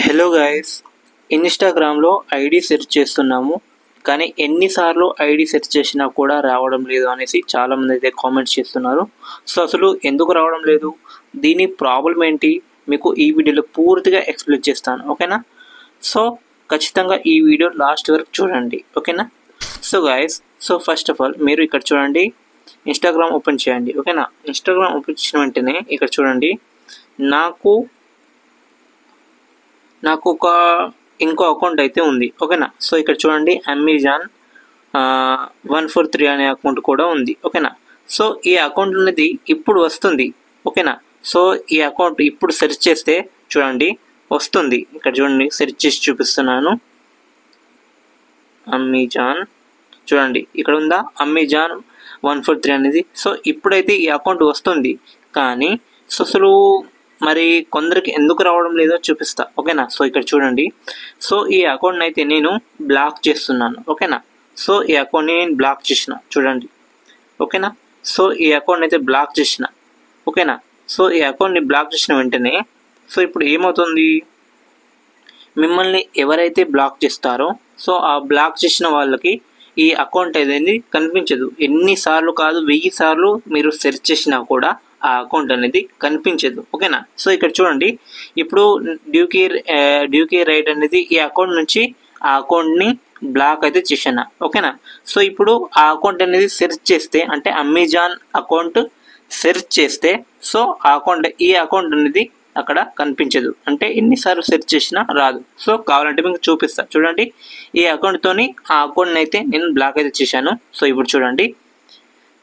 Hello guys, ఇన్స్టాగ్రామ్లో ID search చేస్తున్నాము కానీ ఎన్నిసార్లు ఐడి సెర్చ్ చేసినా కూడా రావడం లేదు అనేసి చాలామంది అయితే కామెంట్స్ చేస్తున్నారు. సో అసలు ఎందుకు రావడం లేదు, దీని ప్రాబ్లం ఏంటి, మీకు ఈ వీడియోలో పూర్తిగా ఎక్స్ప్లెయిన్ చేస్తాను. ఓకేనా? సో ఖచ్చితంగా ఈ వీడియో లాస్ట్ వరకు చూడండి. ఓకేనా? So guys, so first of all మీరు ఇక్కడ చూడండి, ఇన్స్టాగ్రామ్ ఓపెన్ చేయండి. ఓకేనా? ఇన్స్టాగ్రామ్ ఓపెన్ చేసిన వెంటనే ఇక్కడ చూడండి, నాకు ఒక ఇంకో అకౌంట్ అయితే ఉంది. ఓకేనా? సో ఇక్కడ చూడండి, అమెజాన్ 143 అనే అకౌంట్ కూడా ఉంది. ఓకేనా? సో ఈ అకౌంట్ అనేది ఇప్పుడు వస్తుంది. ఓకేనా? సో ఈ అకౌంట్ ఇప్పుడు సెర్చ్ చేస్తే చూడండి వస్తుంది. ఇక్కడ చూడండి, సెర్చ్ చేసి చూపిస్తున్నాను. అమెజాన్ చూడండి, ఇక్కడ ఉందా అమెజాన్ 143 అనేది. సో ఇప్పుడైతే ఈ అకౌంట్ వస్తుంది, కానీ సో అసలు మరి కొందరికి ఎందుకు రావడం లేదో చూపిస్తా. ఓకేనా? సో ఇక్కడ చూడండి, సో ఈ అకౌంట్ని అయితే నేను బ్లాక్ చేస్తున్నాను. ఓకేనా? సో ఈ అకౌంట్ని నేను బ్లాక్ చేసిన చూడండి. ఓకేనా? సో ఈ అకౌంట్ అయితే బ్లాక్ చేసిన. ఓకేనా? సో ఈ అకౌంట్ని బ్లాక్ చేసిన వెంటనే సో ఇప్పుడు ఏమవుతుంది, మిమ్మల్ని ఎవరైతే బ్లాక్ చేస్తారో సో ఆ బ్లాక్ చేసిన వాళ్ళకి ఈ అకౌంట్ అనేది కనిపించదు. ఎన్నిసార్లు కాదు, 1000 సార్లు మీరు సెర్చ్ చేసినా కూడా ఆ అకౌంట్ అనేది కనిపించదు. ఓకేనా? సో ఇక్కడ చూడండి, ఇప్పుడు డ్యూకే రైట్ అనేది ఈ అకౌంట్ నుంచి ఆ అకౌంట్ని బ్లాక్ అయితే చేశాను. ఓకేనా? సో ఇప్పుడు ఆ అకౌంట్ అనేది సెర్చ్ చేస్తే, అంటే అమెజాన్ అకౌంట్ సెర్చ్ చేస్తే సో ఈ అకౌంట్ అనేది అక్కడ కనిపించదు. అంటే ఎన్నిసార్లు సెర్చ్ చేసినా రాదు. సో కావాలంటే మీకు చూపిస్తా చూడండి. ఈ అకౌంట్తోని ఆ అకౌంట్ని అయితే నేను బ్లాక్ అయితే చేశాను. సో ఇప్పుడు చూడండి,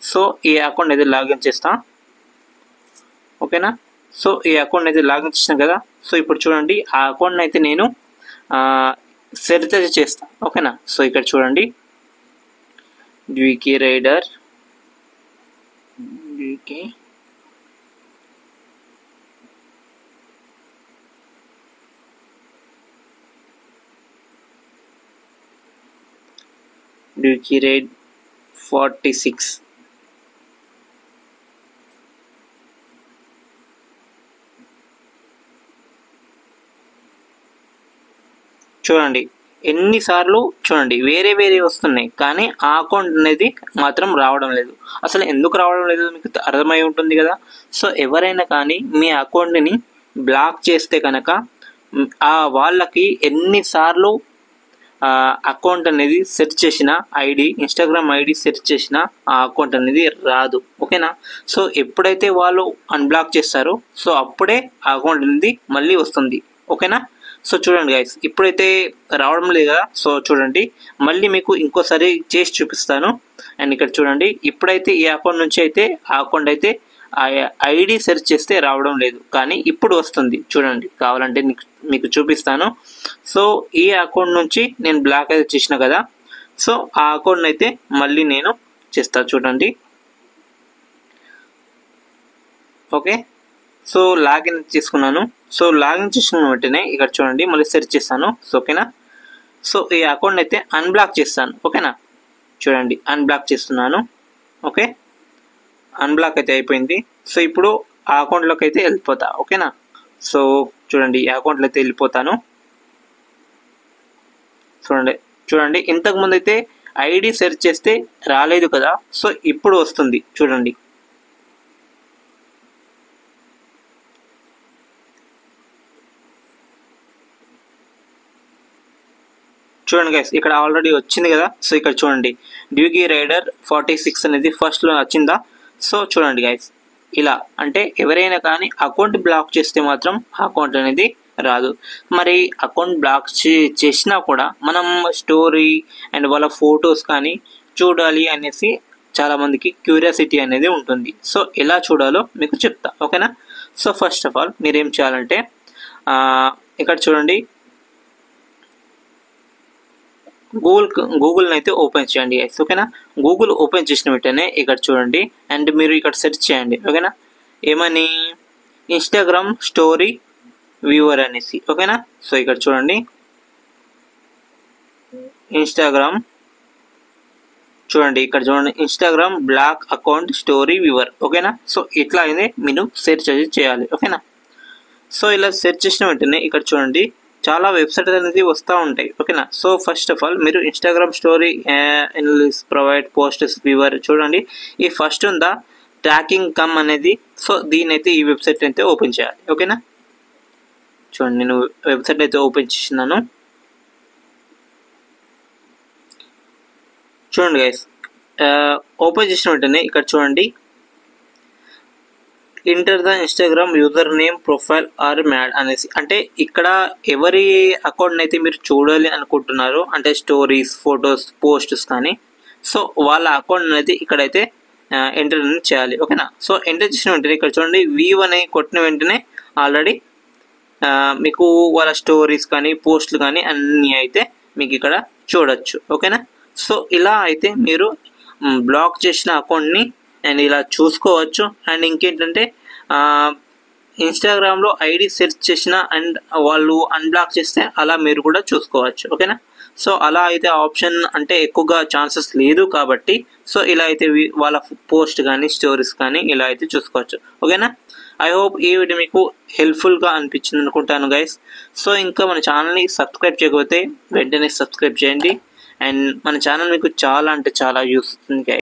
సో ఈ అకౌంట్ అయితే లాగిన్ చేస్తా. ఓకేనా? సో ఈ అకౌంట్ అయితే లాగిన్ చేసాను కదా. సో ఇప్పుడు చూడండి, ఆ అకౌంట్ అయితే నేను సెర్చ్ అయితే చేస్తా. ఓకేనా? సో ఇక్కడ చూడండి, డ్యూకే రైడర్ డ్యూకే రైడ్ 46. చూడండి ఎన్నిసార్లు చూడండి, వేరే వస్తున్నాయి, కానీ ఆ అకౌంట్ అనేది మాత్రం రావడం లేదు. అసలు ఎందుకు రావడం లేదు మీకు అర్థమై ఉంటుంది కదా. సో ఎవరైనా కానీ మీ అకౌంట్ని బ్లాక్ చేస్తే కనుక ఆ వాళ్ళకి ఎన్నిసార్లు అకౌంట్ అనేది సెర్చ్ చేసిన ఇన్స్టాగ్రామ్ ఐడి సెర్చ్ చేసిన ఆ అకౌంట్ అనేది రాదు. ఓకేనా? సో ఎప్పుడైతే వాళ్ళు అన్బ్లాక్ చేస్తారో సో అప్పుడే ఆ అకౌంట్ అనేది మళ్ళీ వస్తుంది. ఓకేనా? సో చూడండి గైస్, ఇప్పుడైతే రావడం లేదు కదా. సో చూడండి, మళ్ళీ మీకు ఇంకోసారి చేసి చూపిస్తాను. అండ్ ఇక్కడ చూడండి, ఇప్పుడైతే ఈ అకౌంట్ నుంచి అయితే ఆ అకౌంట్ అయితే ఐడి సెర్చ్ చేస్తే రావడం లేదు, కానీ ఇప్పుడు వస్తుంది. చూడండి, కావాలంటే మీకు చూపిస్తాను. సో ఈ అకౌంట్ నుంచి నేను బ్లాక్ అయితే చేసిన కదా. సో ఆ అకౌంట్ అయితే మళ్ళీ నేను చేస్తా చూడండి. ఓకే, సో లాగిన్ చేసుకున్నాను. సో లాగిన్ చేసిన వెంటనే ఇక్కడ చూడండి, మళ్ళీ సెర్చ్ చేస్తాను. సో ఓకేనా? సో ఈ అకౌంట్ అయితే అన్బ్లాక్ చేస్తాను. ఓకేనా? చూడండి, అన్బ్లాక్ చేస్తున్నాను. ఓకే, అన్బ్లాక్ అయితే అయిపోయింది. సో ఇప్పుడు ఆ అకౌంట్లోకి అయితే వెళ్ళిపోతా. ఓకేనా? సో చూడండి, ఈ అకౌంట్లో అయితే వెళ్ళిపోతాను. చూడండి ఇంతకుముందు అయితే ఐడి సెర్చ్ చేస్తే రాలేదు కదా. సో ఇప్పుడు వస్తుంది చూడండి. చూడండి గైస్, ఇక్కడ ఆల్రెడీ వచ్చింది కదా. సో ఇక్కడ చూడండి, డ్యూకే రైడర్ 46 అనేది ఫస్ట్లో వచ్చిందా. సో చూడండి గైస్, ఇలా అంటే ఎవరైనా కానీ అకౌంట్ బ్లాక్ చేస్తే మాత్రం అకౌంట్ అనేది రాదు. మరి అకౌంట్ బ్లాక్ చేసినా కూడా మనం స్టోరీ అండ్ వాళ్ళ ఫొటోస్ కానీ చూడాలి అనేసి చాలామందికి క్యూరియాసిటీ అనేది ఉంటుంది. సో ఎలా చూడాలో మీకు చెప్తా. ఓకేనా? సో ఫస్ట్ ఆఫ్ ఆల్ మీరేం చేయాలంటే ఇక్కడ చూడండి, గూగుల్ని అయితే ఓపెన్ చేయండి గైస్. ఓకేనా? గూగుల్ ఓపెన్ చేసిన వెంటనే ఇక్కడ చూడండి, అండ్ మీరు ఇక్కడ సెర్చ్ చేయండి. ఓకేనా? ఏమని, ఇన్స్టాగ్రామ్ స్టోరీ వ్యూవర్ అనేసి. ఓకేనా? సో ఇక్కడ చూడండి, ఇన్స్టాగ్రామ్ చూడండి, ఇక్కడ చూడండి, Instagram black account story viewer. ఓకేనా? సో ఇట్లా అయితే మీరు సెర్చ్ చేయాలి. ఓకేనా? సో ఇలా సెర్చ్ చేసిన వెంటనే ఇక్కడ చూడండి, చాలా వెబ్సైట్ అనేది వస్తూ ఉంటాయి, ఓకేనా. సో ఫస్ట్ ఆఫ్ ఆల్ మీరు Instagram story analyst provide posters viewer చూడండి. ఈ ఫస్ట్ ఉందా ట్రాకింగ్ కమ్ అనేది, సో దీని అయితే ఈ వెబ్సైట్ అయితే ఓపెన్ చేయాలి, ఓకేనా. చూడండి నేను వెబ్సైట్ అయితే ఓపెన్ చేసినాను. చూడండి గైస్, ఓపెన్ చేసిన వెంటనే ఇక్కడ చూడండి inter the Instagram user name profile are mad అనేసి, అంటే ఇక్కడ ఎవరి అకౌంట్ అయితే మీరు చూడాలి అనుకుంటున్నారో, అంటే స్టోరీస్ ఫొటోస్ పోస్ట్స్ కానీ, సో వాళ్ళ అకౌంట్ అనేది ఇక్కడైతే ఎంటర్ చేయాలి, ఓకేనా. సో ఎంటర్ చేసిన వెంటనే ఇక్కడ చూడండి వ్యూ అని కొట్టిన వెంటనే ఆల్రెడీ మీకు వాళ్ళ స్టోరీస్ కానీ పోస్టులు కానీ అన్నీ అయితే మీకు ఇక్కడ చూడొచ్చు, ఓకేనా. సో ఇలా అయితే మీరు బ్లాక్ చేసిన అకౌంట్ని అండ్ ఇలా చూసుకోవచ్చు. అండ్ ఇంకేంటంటే ఇన్స్టాగ్రామ్లో ఐడి సెర్చ్ చేసిన అండ్ వాళ్ళు అన్బ్లాక్ చేస్తే అలా మీరు కూడా చూసుకోవచ్చు, ఓకేనా. సో అలా అయితే ఆప్షన్ అంటే ఎక్కువగా ఛాన్సెస్ లేదు కాబట్టి, సో ఇలా అయితే వాళ్ళ పోస్ట్ కానీ స్టోరీస్ కానీ ఇలా అయితే చూసుకోవచ్చు, ఓకేనా. ఐ హోప్ ఈ వీడియో మీకు హెల్ప్ఫుల్గా అనిపించింది అనుకుంటాను గైస్. సో ఇంకా మన ఛానల్ని సబ్స్క్రైబ్ చేయకపోతే వెంటనే సబ్స్క్రైబ్ చేయండి. అండ్ మన ఛానల్ మీకు చాలా అంటే చాలా యూస్ అవుతుంది గైస్.